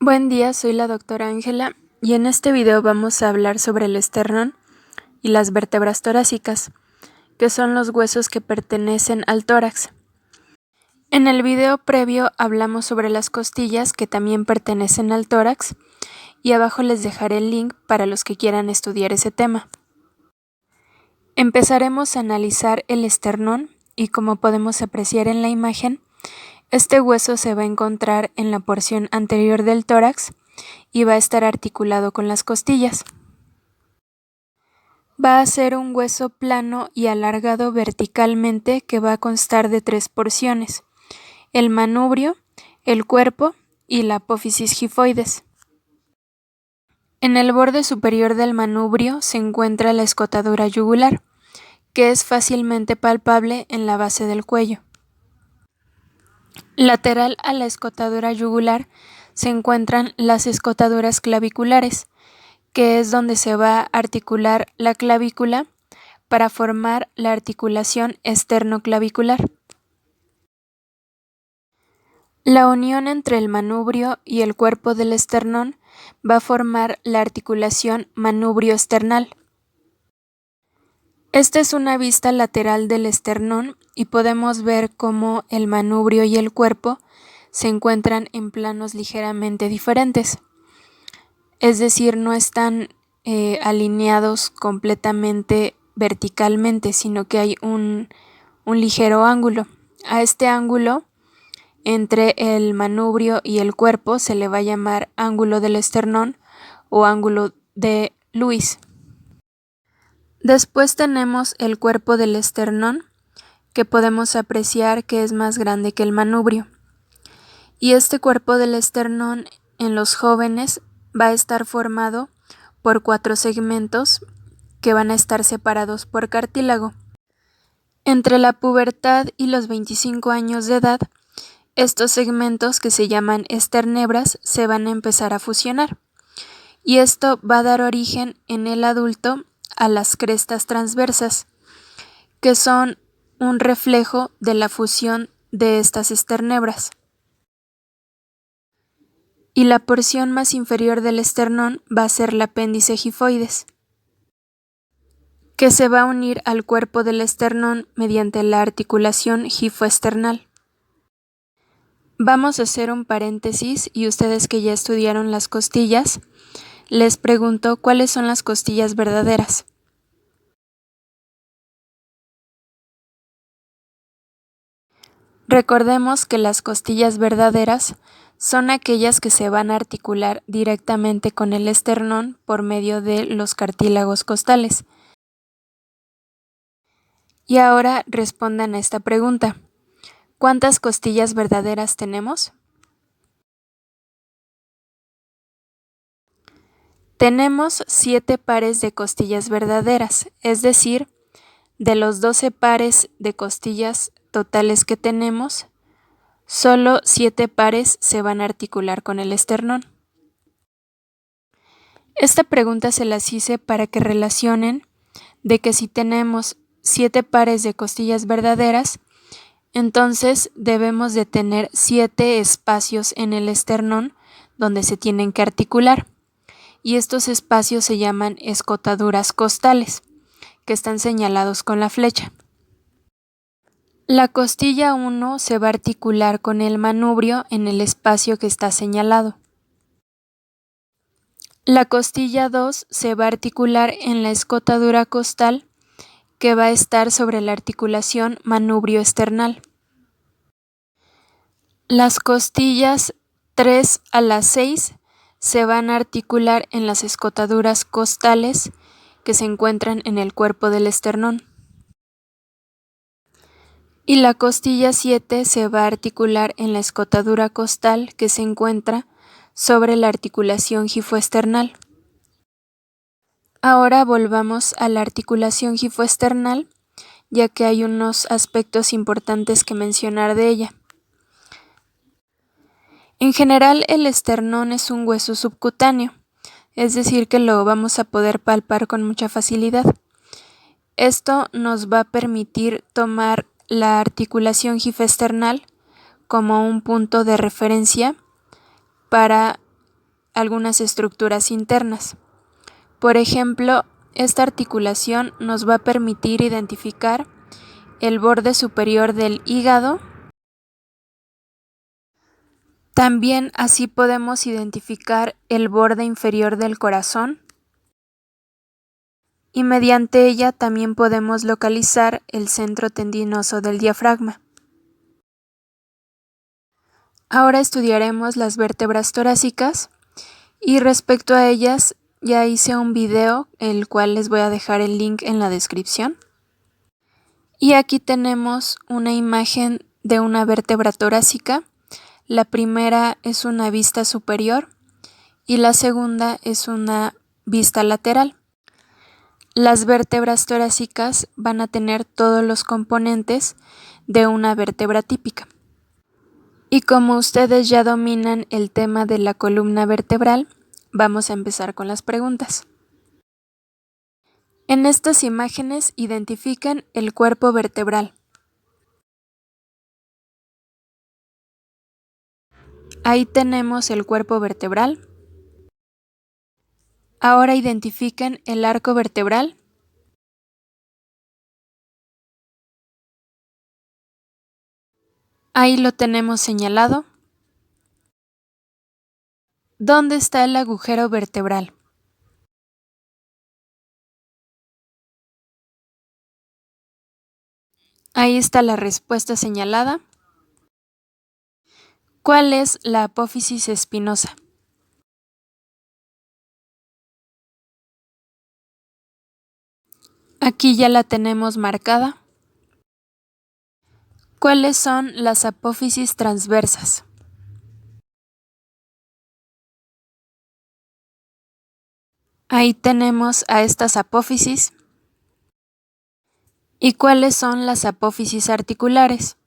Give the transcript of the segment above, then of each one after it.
Buen día, soy la doctora Ángela y en este video vamos a hablar sobre el esternón y las vértebras torácicas, que son los huesos que pertenecen al tórax. En el video previo hablamos sobre las costillas que también pertenecen al tórax y abajo les dejaré el link para los que quieran estudiar ese tema. Empezaremos a analizar el esternón y como podemos apreciar en la imagen, este hueso se va a encontrar en la porción anterior del tórax y va a estar articulado con las costillas. Va a ser un hueso plano y alargado verticalmente que va a constar de 3 porciones: el manubrio, el cuerpo y la apófisis gifoides. En el borde superior del manubrio se encuentra la escotadura yugular, que es fácilmente palpable en la base del cuello. Lateral a la escotadura yugular se encuentran las escotaduras claviculares, que es donde se va a articular la clavícula para formar la articulación esternoclavicular. La unión entre el manubrio y el cuerpo del esternón va a formar la articulación manubrio-esternal. Esta es una vista lateral del esternón y podemos ver cómo el manubrio y el cuerpo se encuentran en planos ligeramente diferentes. Es decir, no están alineados completamente verticalmente, sino que hay un ligero ángulo. A este ángulo entre el manubrio y el cuerpo se le va a llamar ángulo del esternón o ángulo de Lewis. Después tenemos el cuerpo del esternón, que podemos apreciar que es más grande que el manubrio. Y este cuerpo del esternón en los jóvenes va a estar formado por 4 segmentos que van a estar separados por cartílago. Entre la pubertad y los 25 años de edad, estos segmentos, que se llaman esternebras, se van a empezar a fusionar. Y esto va a dar origen en el adulto a las crestas transversas, que son un reflejo de la fusión de estas esternebras. Y la porción más inferior del esternón va a ser el apéndice gifoides, que se va a unir al cuerpo del esternón mediante la articulación gifoesternal. Vamos a hacer un paréntesis y ustedes que ya estudiaron las costillas, les pregunto cuáles son las costillas verdaderas. Recordemos que las costillas verdaderas son aquellas que se van a articular directamente con el esternón por medio de los cartílagos costales. Y ahora respondan a esta pregunta: ¿cuántas costillas verdaderas tenemos? Tenemos 7 pares de costillas verdaderas, es decir, de los 12 pares de costillas totales que tenemos, solo 7 pares se van a articular con el esternón. Esta pregunta se las hice para que relacionen de que si tenemos 7 pares de costillas verdaderas, entonces debemos de tener 7 espacios en el esternón donde se tienen que articular. Y estos espacios se llaman escotaduras costales, que están señalados con la flecha. La costilla 1 se va a articular con el manubrio en el espacio que está señalado. La costilla 2 se va a articular en la escotadura costal, que va a estar sobre la articulación manubrio-esternal. Las costillas 3 a la 6 se van a articular en las escotaduras costales que se encuentran en el cuerpo del esternón. Y la costilla 7 se va a articular en la escotadura costal que se encuentra sobre la articulación gifoesternal. Ahora volvamos a la articulación gifoesternal, ya que hay unos aspectos importantes que mencionar de ella. En general, el esternón es un hueso subcutáneo, es decir, que lo vamos a poder palpar con mucha facilidad. Esto nos va a permitir tomar la articulación gifoesternal como un punto de referencia para algunas estructuras internas. Por ejemplo, esta articulación nos va a permitir identificar el borde superior del hígado. También así podemos identificar el borde inferior del corazón y mediante ella también podemos localizar el centro tendinoso del diafragma. Ahora estudiaremos las vértebras torácicas y respecto a ellas ya hice un video, el cual les voy a dejar el link en la descripción. Y aquí tenemos una imagen de una vértebra torácica. La primera es una vista superior y la segunda es una vista lateral. Las vértebras torácicas van a tener todos los componentes de una vértebra típica. Y como ustedes ya dominan el tema de la columna vertebral, vamos a empezar con las preguntas. En estas imágenes identifiquen el cuerpo vertebral. Ahí tenemos el cuerpo vertebral. Ahora identifiquen el arco vertebral. Ahí lo tenemos señalado. ¿Dónde está el agujero vertebral? Ahí está la respuesta señalada. ¿Cuál es la apófisis espinosa? Aquí ya la tenemos marcada. ¿Cuáles son las apófisis transversas? Ahí tenemos a estas apófisis. ¿Y cuáles son las apófisis articulares?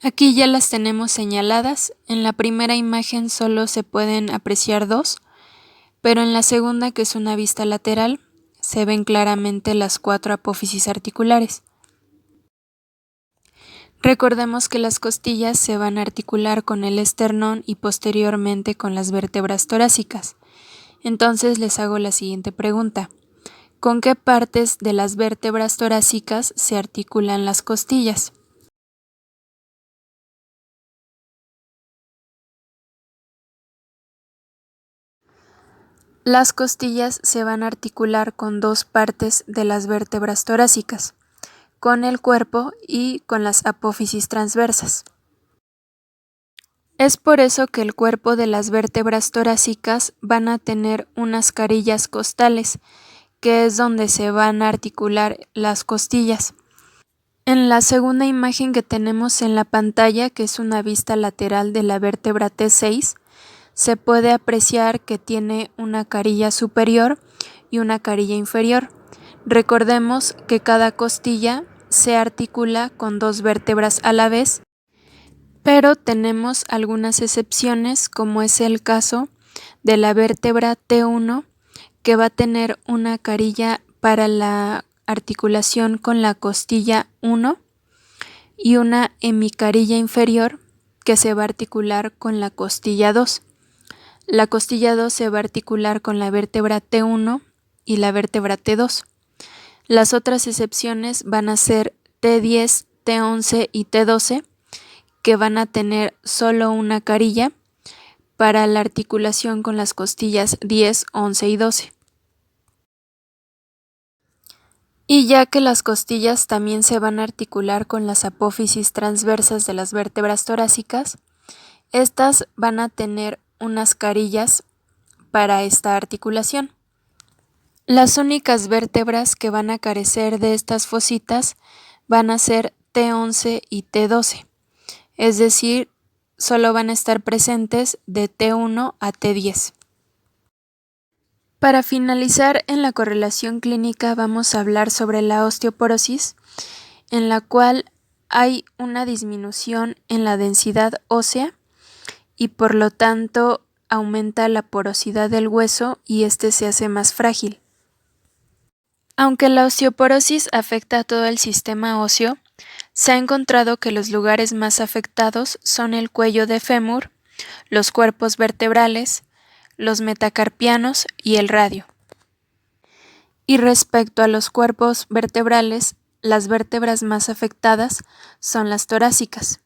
Aquí ya las tenemos señaladas. En la primera imagen solo se pueden apreciar dos, pero en la segunda, que es una vista lateral, se ven claramente las 4 apófisis articulares. Recordemos que las costillas se van a articular con el esternón y posteriormente con las vértebras torácicas. Entonces les hago la siguiente pregunta. ¿Con qué partes de las vértebras torácicas se articulan las costillas? Las costillas se van a articular con 2 partes de las vértebras torácicas, con el cuerpo y con las apófisis transversas. Es por eso que el cuerpo de las vértebras torácicas van a tener unas carillas costales, que es donde se van a articular las costillas. En la segunda imagen que tenemos en la pantalla, que es una vista lateral de la vértebra T6, se puede apreciar que tiene una carilla superior y una carilla inferior. Recordemos que cada costilla se articula con 2 vértebras a la vez, pero tenemos algunas excepciones, como es el caso de la vértebra T1, que va a tener una carilla para la articulación con la costilla 1 y una hemicarilla inferior que se va a articular con la costilla 2. La costilla 2 se va a articular con la vértebra T1 y la vértebra T2. Las otras excepciones van a ser T10, T11 y T12, que van a tener solo una carilla para la articulación con las costillas 10, 11 y 12. Y ya que las costillas también se van a articular con las apófisis transversas de las vértebras torácicas, estas van a tener unas carillas para esta articulación. Las únicas vértebras que van a carecer de estas fositas van a ser T11 y T12, es decir, solo van a estar presentes de T1 a T10. Para finalizar, en la correlación clínica vamos a hablar sobre la osteoporosis, en la cual hay una disminución en la densidad ósea y por lo tanto aumenta la porosidad del hueso y este se hace más frágil. Aunque la osteoporosis afecta a todo el sistema óseo, Se ha encontrado que los lugares más afectados son el cuello de fémur, los cuerpos vertebrales, los metacarpianos y el radio. Y respecto a los cuerpos vertebrales, las vértebras más afectadas son las torácicas.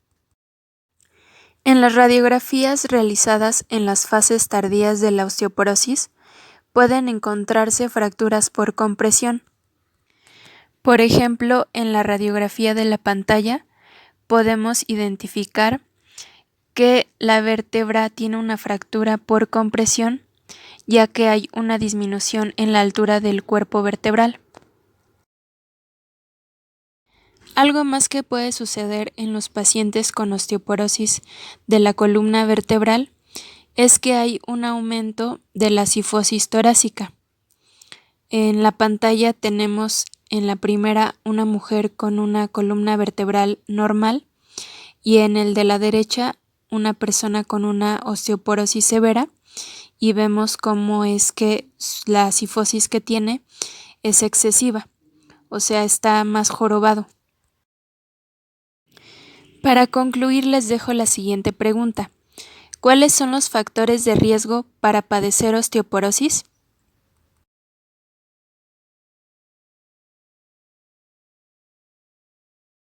En las radiografías realizadas en las fases tardías de la osteoporosis, pueden encontrarse fracturas por compresión. Por ejemplo, en la radiografía de la pantalla podemos identificar que la vértebra tiene una fractura por compresión, ya que hay una disminución en la altura del cuerpo vertebral. Algo más que puede suceder en los pacientes con osteoporosis de la columna vertebral es que hay un aumento de la cifosis torácica. En la pantalla tenemos en la primera una mujer con una columna vertebral normal y en el de la derecha una persona con una osteoporosis severa, y vemos cómo es que la cifosis que tiene es excesiva, o sea, está más jorobado. Para concluir, les dejo la siguiente pregunta. ¿Cuáles son los factores de riesgo para padecer osteoporosis?